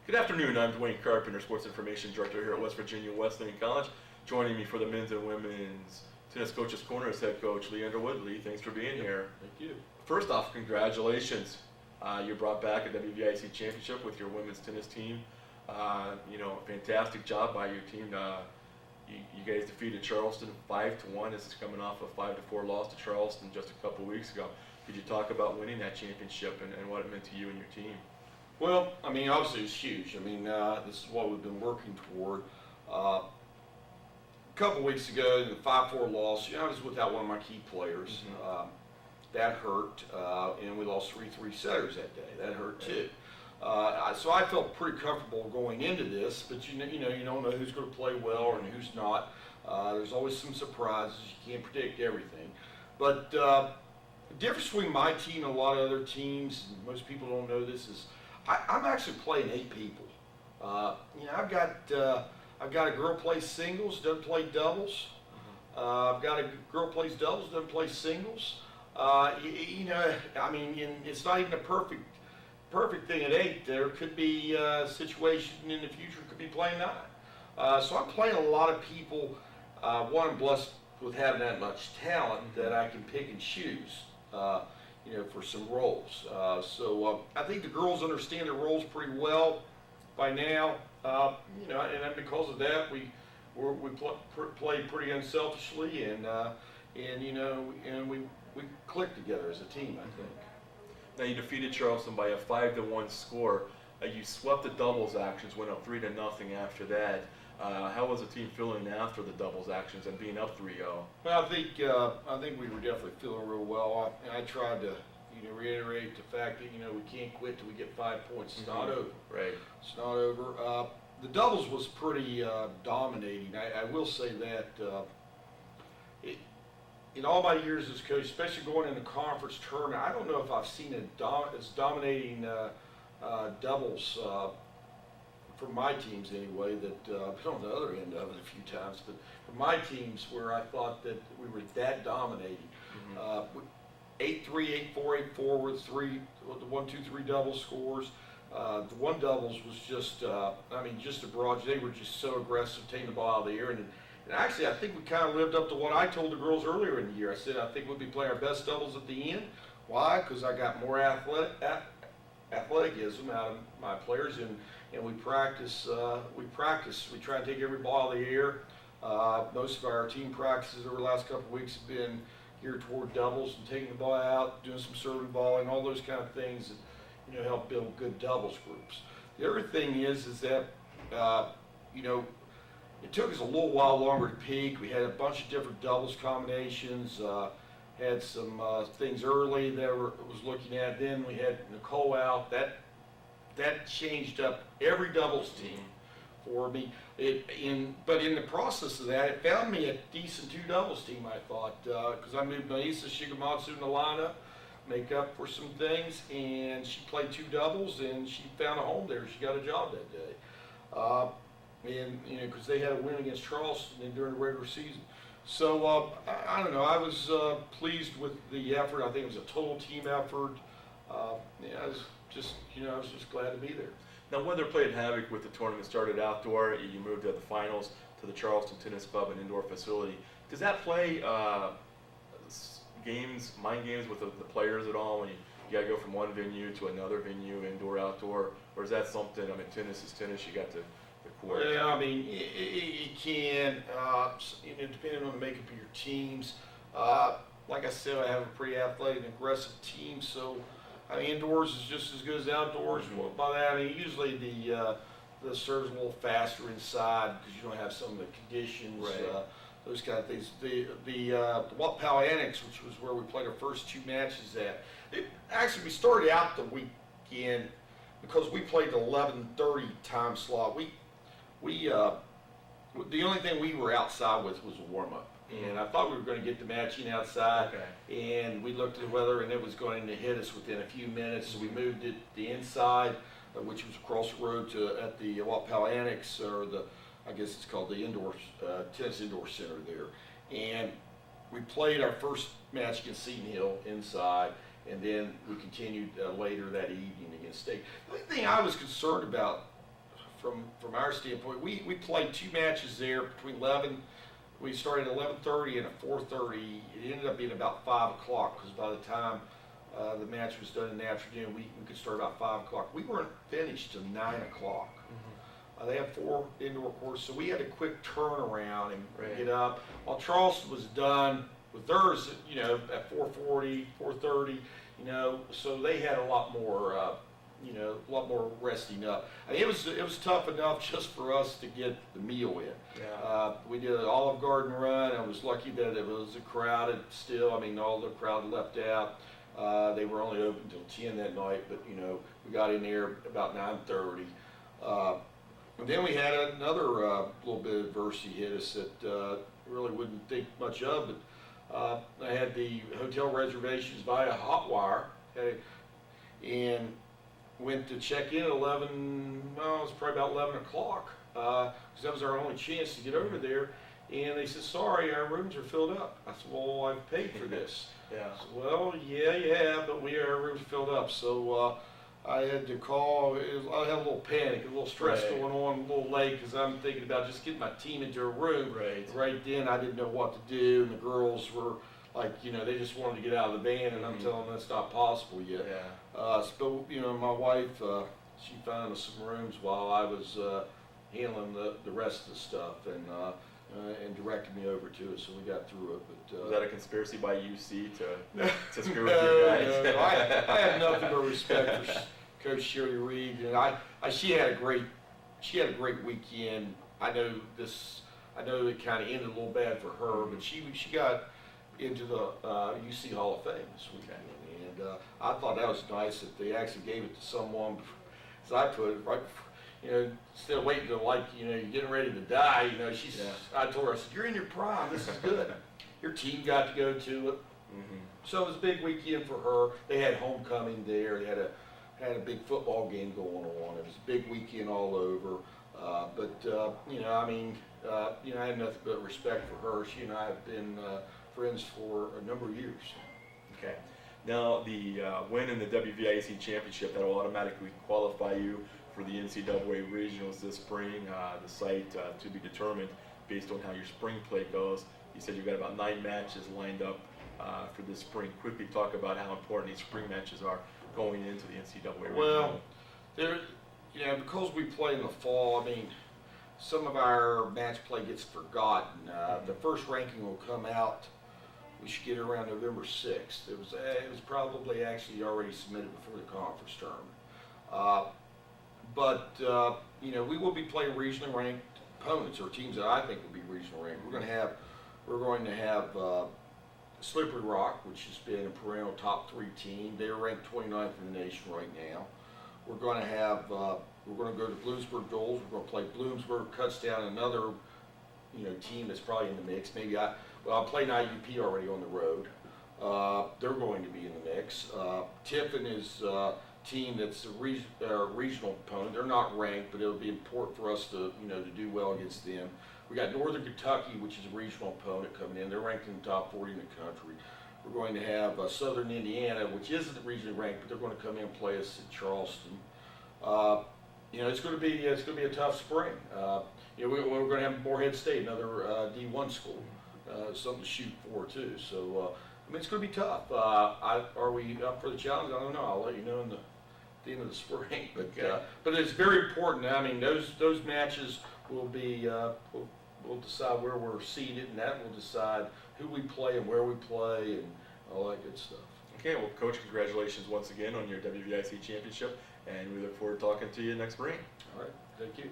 Good afternoon. I'm Dwayne Carpenter, Sports Information Director here at West Virginia Wesleyan College. Joining me for the men's and women's tennis coaches corner is head coach Lee Underwood. Lee, thanks for being here. Thank you. First off, congratulations. You brought back a WVIC championship with your women's tennis team. Fantastic job by your team. You guys defeated Charleston 5-1. This is coming off a 5-4 loss to Charleston just a couple weeks ago. Could you talk about winning that championship and what it meant to you and your team? Well, I mean, obviously it's huge. I mean, this is what we've been working toward. A couple weeks ago, in the 5-4 loss, I was without one of my key players. That hurt, and we lost 3 setters that day. That hurt too. So I felt pretty comfortable going into this, but you don't know who's going to play well and who's not. There's always some surprises. You can't predict everything. But the difference between my team and a lot of other teams, and most people don't know this, is I'm actually playing 8 people. I've got a girl plays singles, doesn't play doubles. I've got a girl plays doubles, doesn't play singles. I mean, it's not even a perfect thing at 8. There could be a situation in the future could be playing 9. So I'm playing a lot of people. I'm blessed with having that much talent that I can pick and choose. For some roles. So I think the girls understand their roles pretty well by now. And because of that, we play pretty unselfishly, and we click together as a team, I think. Now you defeated Charleston by a 5-1 score. You swept the doubles actions, went up 3-0 after that. How was the team feeling after the doubles actions and being up 3-0? Well, I think we were definitely feeling real well. I tried to reiterate the fact that we can't quit till we get 5 points. It's not over. Right. It's not over. The doubles was pretty dominating. I will say that in all my years as coach, especially going in a conference tournament, I don't know if I've seen as dominating doubles. For my teams anyway, that I've been on the other end of it a few times, but for my teams where I thought that we were that dominating, 8-3, 8-4, 8-4 with the 1-2-3 double scores. The one doubles was just, just a barrage. They were just so aggressive, taking the ball out of the air, and actually I think we kind of lived up to what I told the girls earlier in the year. I said I think we'll be playing our best doubles at the end. Why? Because I got more athleticism out of my players, and we practice. We try and take every ball out of the air. Most of our team practices over the last couple of weeks have been geared toward doubles and taking the ball out, doing some serving ball, and all those kind of things that help build good doubles groups. The other thing is that it took us a little while longer to peak. We had a bunch of different doubles combinations. Had some things early that was looking at. Then we had Nicole out. That changed up every doubles team for me. But in the process of that, it found me a decent 2 doubles team, I thought, because I moved Naisa Shigematsu in the lineup, make up for some things, and she played 2 doubles, and she found a home there. She got a job that day. Because they had a win against Charleston during the regular season. So, I don't know, I was pleased with the effort. I think it was a total team effort. I was just glad to be there. Now, weather played havoc with the tournament. Started outdoor. You moved to the finals to the Charleston Tennis Club, an indoor facility. Does that play mind games with the players at all when you got to go from one venue to another venue, indoor, outdoor? Or is that something, tennis is tennis, you got to the court? Well, it can, depending on the makeup of your teams. Like I said, I have a pretty athletic and aggressive team, so indoors is just as good as outdoors. By that, usually the serve's a little faster inside because you don't have some of the conditions, right. Those kind of things. The Wappau Annex, which was where we played our first 2 matches at. Actually, we started out the weekend because we played the 11:30 time slot. The only thing we were outside with was a warm up. And I thought we were going to get the matching outside, and we looked at the weather, and it was going to hit us within a few minutes. So we moved it the inside, which was across the road at the Wappau Annex, or I guess it's called the tennis indoor center there. And we played our first match against Seton Hill inside, and then we continued later that evening against State. The only thing I was concerned about from our standpoint, we played 2 matches there between 11. We started at 11:30 and at 4:30. It ended up being about 5 o'clock because by the time the match was done in the afternoon, we could start about 5 o'clock. We weren't finished till 9 o'clock. They have 4 indoor courts, so we had a quick turnaround and get up. While Charleston was done with theirs, at 4:40, 4:30, so they had a lot more, a lot more resting up. I mean, it was tough enough just for us to get the meal in. Yeah. We did an Olive Garden run. I was lucky that it was crowded still. I mean, all the crowd left out. They were only open until 10 that night, but we got in there about 9:30. And then we had another little bit of adversity hit us that really wouldn't think much of, but I had the hotel reservations via Hotwire, and went to check in at 11, well, it was probably about 11 o'clock, because that was our only chance to get over there, and they said, sorry, our rooms are filled up. I said, well, I've paid for this. Yeah. I said, well, yeah, but our rooms filled up, so I had to call. I had a little panic, a little stress going on, a little late because I'm thinking about just getting my team into a room. Right then, I didn't know what to do, and the girls were like, they just wanted to get out of the van, and I'm telling them that's not possible yet. Yeah. So, my wife, she found us some rooms while I was handling the rest of the stuff, and directed me over to it, so we got through it. But was that a conspiracy by UC to screw with you guys? No, I have nothing but respect for Coach Shirley Reed, and she had a great weekend. I know it kind of ended a little bad for her, but she got into the UC Hall of Fame this weekend, and I thought that was nice that they actually gave it to someone, as I put it, right before, instead of waiting till you're getting ready to die, I told her, I said, you're in your prime, this is good. Your team got to go to it. So it was a big weekend for her. They had homecoming there. They had a big football game going on. It was a big weekend all over. I have nothing but respect for her. She and I have been friends for a number of years. Okay. Now, the win in the WVIC championship, that will automatically qualify you for the NCAA regionals this spring. The site to be determined based on how your spring play goes. You said you've got about 9 matches lined up for this spring. Quickly talk about how important these spring matches are going into the NCAA regional. Well, because we play in the fall, I mean, some of our match play gets forgotten. The first ranking will come out. We should get it around November 6th. It was probably actually already submitted before the conference tournament. We will be playing regionally ranked opponents or teams that I think will be regional ranked. We're going to have Slippery Rock, which has been a perennial top 3 team. They're ranked 29th in the nation right now. We're going to go to Bloomsburg Doles. We're going to play Bloomsburg, cuts down another, team that's probably in the mix. I'm playing IUP already on the road. They're going to be in the mix. Tiffin is a team that's a regional opponent. They're not ranked, but it'll be important for us to do well against them. We got Northern Kentucky, which is a regional opponent coming in. They're ranked in the top 40 in the country. We're going to have Southern Indiana, which isn't regionally ranked, but they're going to come in and play us at Charleston. It's going to be a tough spring. We're going to have Morehead State, another D1 school, something to shoot for too. So it's going to be tough. Are we up for the challenge? I don't know. I'll let you know at the end of the spring. But it's very important. I mean, those matches will be. We'll decide where we're seated, and that will decide who we play and where we play and all that good stuff. Okay, well, Coach, congratulations once again on your WVIC championship, and we look forward to talking to you next spring. All right, thank you.